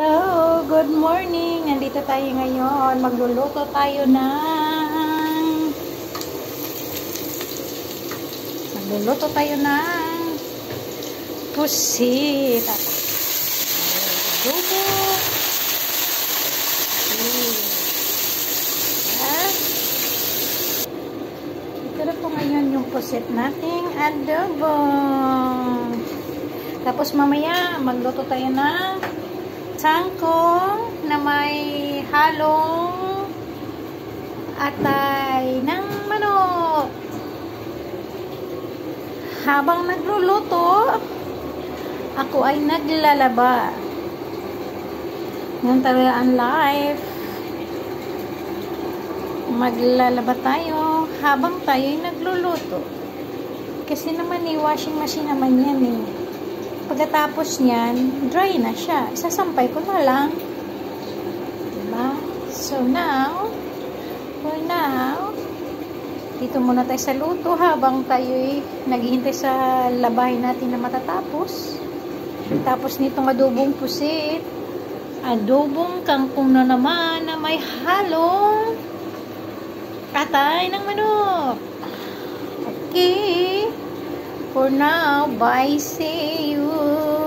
Hello, good morning. Nandito tayo ngayon. Magluluto tayo ng pusit. Adobo. Ito na po ngayon yung pusit nating adobo. Tapos mamaya magluto tayo ng sangkong na may halong atay ng manok. Habang nagluluto, ako ay naglalaba. Ngayon talaga ang life. Maglalaba tayo habang tayo ay nagluluto. Kasi naman washing machine naman yan Pagkatapos niyan, dry na siya. Isasampay ko na lang. Diba? So now, for now, dito muna tayo sa luto habang tayo'y naghihintay sa labahin natin na matatapos. Tapos nitong adobong pusit, adobong kangkong na naman na may halong atay ng manok. Okay. For now, bye, see you.